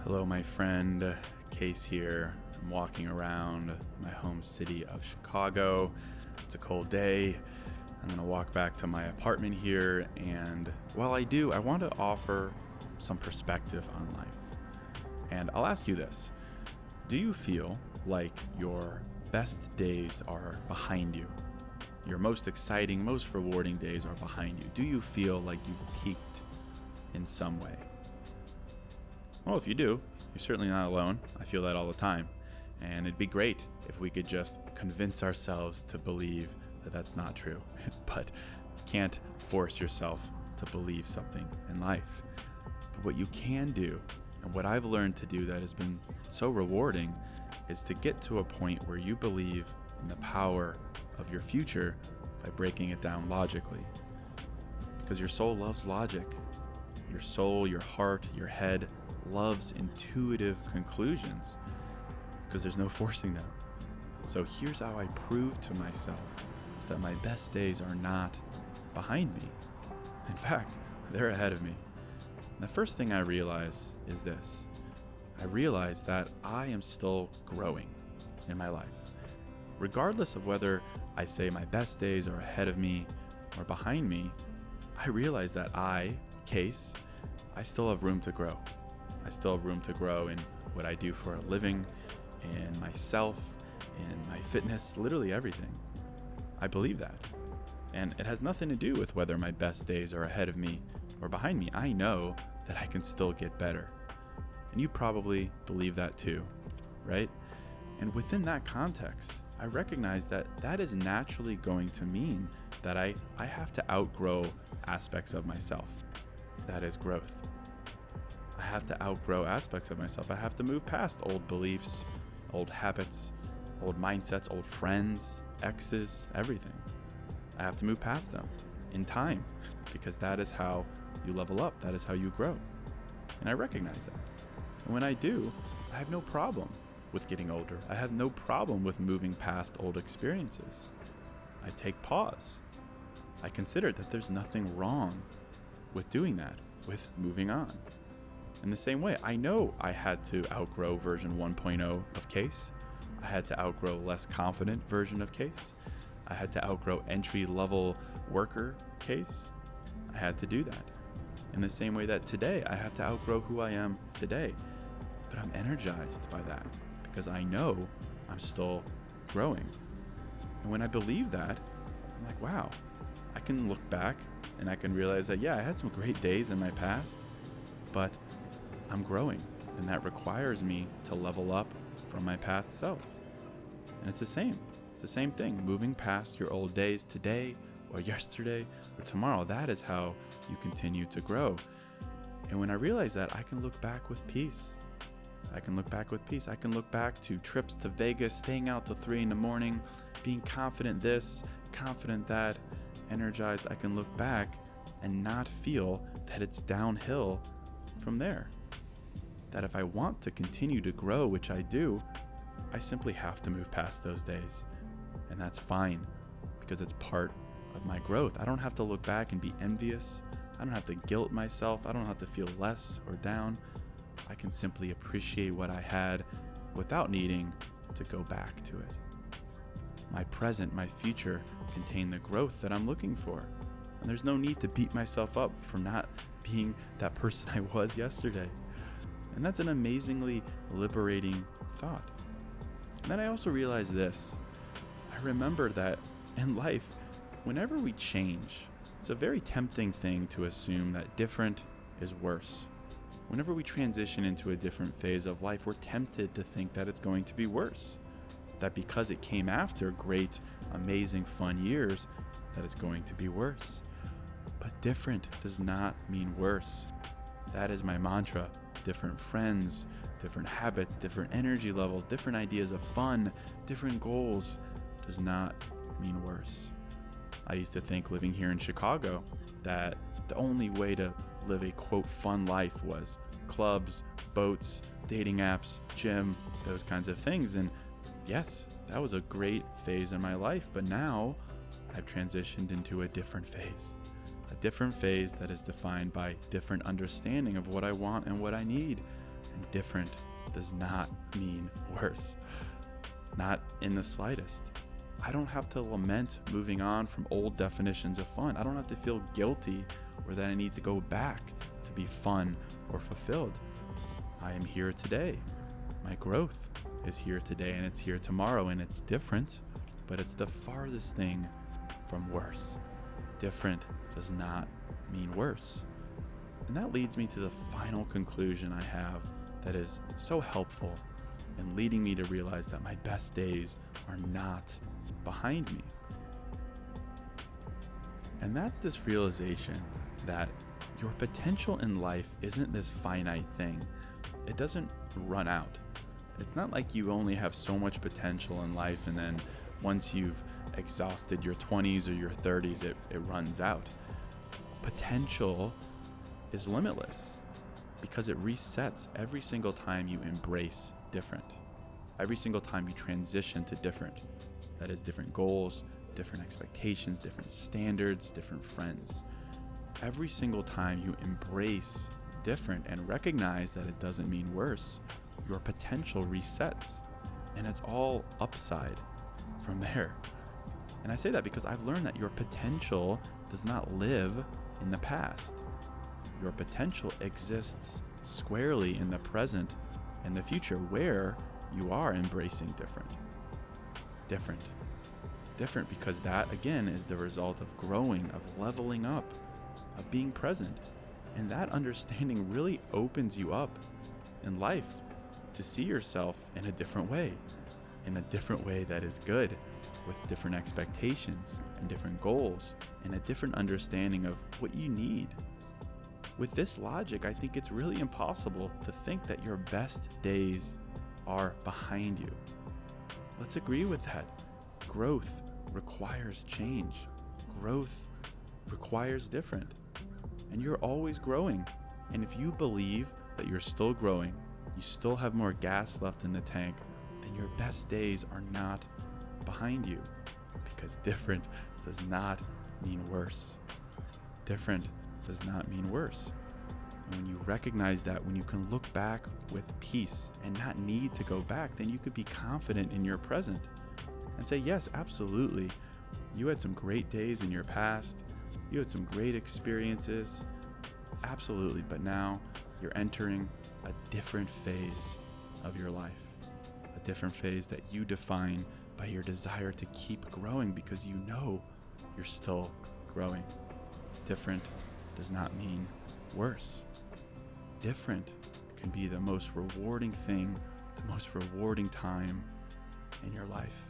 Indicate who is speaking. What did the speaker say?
Speaker 1: Hello, my friend. Case here. I'm walking around my home city of Chicago. It's a cold day. I'm going to walk back to my apartment here, and while I do, I want to offer some perspective on life. And I'll ask you this. Do you feel like your best days are behind you? Your most exciting, most rewarding days are behind you? Do you feel like you've peaked in some way? Well, if you do, you're certainly not alone. I feel that all the time. And it'd be great if we could just convince ourselves to believe that that's not true. But you can't force yourself to believe something in life. But what you can do, and what I've learned to do that has been so rewarding, is to get to a point where you believe in the power of your future by breaking it down logically. Because your soul loves logic. Your soul, your heart, your head loves intuitive conclusions because there's no forcing them. So here's how I prove to myself that my best days are not behind me. In fact, they're ahead of me. And the first thing I realize is this. I realize that I am still growing in my life. Regardless of whether I say my best days are ahead of me or behind me, I realize that I still have room to grow. I still have room to grow in what I do for a living, in myself, in my fitness, literally everything. I believe that. And it has nothing to do with whether my best days are ahead of me or behind me. I know that I can still get better. And you probably believe that too, right? And within that context, I recognize that that is naturally going to mean that I have to outgrow aspects of myself. That is growth. I have to outgrow aspects of myself. I have to move past old beliefs, old habits, old mindsets, old friends, exes, everything. I have to move past them in time because that is how you level up. That is how you grow. And I recognize that. And when I do, I have no problem with getting older. I have no problem with moving past old experiences. I take pause. I consider that there's nothing wrong with doing that, with moving on. In the same way, I know I had to outgrow version 1.0 of Case. I had to outgrow less confident version of Case. I had to outgrow entry-level worker Case. I had to do that. In the same way that today, I have to outgrow who I am today. But I'm energized by that because I know I'm still growing. And when I believe that, I'm like, wow, I can look back and I can realize that, yeah, I had some great days in my past, but I'm growing, and that requires me to level up from my past self. And it's the same thing, moving past your old days today or yesterday or tomorrow. That is how you continue to grow. And when I realize that, I can look back with peace. I can look back to trips to Vegas, staying out till 3 a.m, being confident this, confident that, energized. I can look back and not feel that it's downhill from there. That if I want to continue to grow, which I do, I simply have to move past those days. And that's fine because it's part of my growth. I don't have to look back and be envious. I don't have to guilt myself. I don't have to feel less or down. I can simply appreciate what I had without needing to go back to it. My present, my future contain the growth that I'm looking for. And there's no need to beat myself up for not being that person I was yesterday. And that's an amazingly liberating thought. And then I also realized this. I remember that in life, whenever we change, it's a very tempting thing to assume that different is worse. Whenever we transition into a different phase of life, we're tempted to think that it's going to be worse. That because it came after great, amazing, fun years, that it's going to be worse. But different does not mean worse. That is my mantra. Different friends, different habits, different energy levels, different ideas of fun, different goals does not mean worse. I used to think living here in Chicago that the only way to live a quote fun life was clubs, boats, dating apps, gym, those kinds of things. And yes, that was a great phase in my life, but now I've transitioned into a different phase. A different phase that is defined by different understanding of what I want and what I need. And different does not mean worse. Not in the slightest. I don't have to lament moving on from old definitions of fun. I don't have to feel guilty or that I need to go back to be fun or fulfilled. I am here today. My growth is here today, and it's here tomorrow, and it's different, but it's the farthest thing from worse. Different does not mean worse. And that leads me to the final conclusion I have that is so helpful in leading me to realize that my best days are not behind me. And that's this realization that your potential in life isn't this finite thing. It doesn't run out. It's not like you only have so much potential in life and then once you've exhausted your 20s or your 30s, it runs out. Potential is limitless because it resets every single time you embrace different. Every single time you transition to different. That is different goals, different expectations, different standards, different friends. Every single time you embrace different and recognize that it doesn't mean worse, your potential resets. And it's all upside from there. And I say that because I've learned that your potential does not live in the past. Your potential exists squarely in the present and the future where you are embracing different. Different because that, again, is the result of growing, of leveling up, of being present. And that understanding really opens you up in life to see yourself in a different way that is good, with different expectations and different goals and a different understanding of what you need. With this logic, I think it's really impossible to think that your best days are behind you. Let's agree with that. Growth requires change. Growth requires different. And you're always growing. And if you believe that you're still growing, you still have more gas left in the tank, then your best days are not behind you. Because different does not mean worse. Different does not mean worse. And when you recognize that, when you can look back with peace and not need to go back, then you could be confident in your present and say, yes, absolutely. You had some great days in your past. You had some great experiences. Absolutely. But now you're entering a different phase of your life, a different phase that you define by your desire to keep growing because you know you're still growing. Different does not mean worse. Different can be the most rewarding thing, the most rewarding time in your life.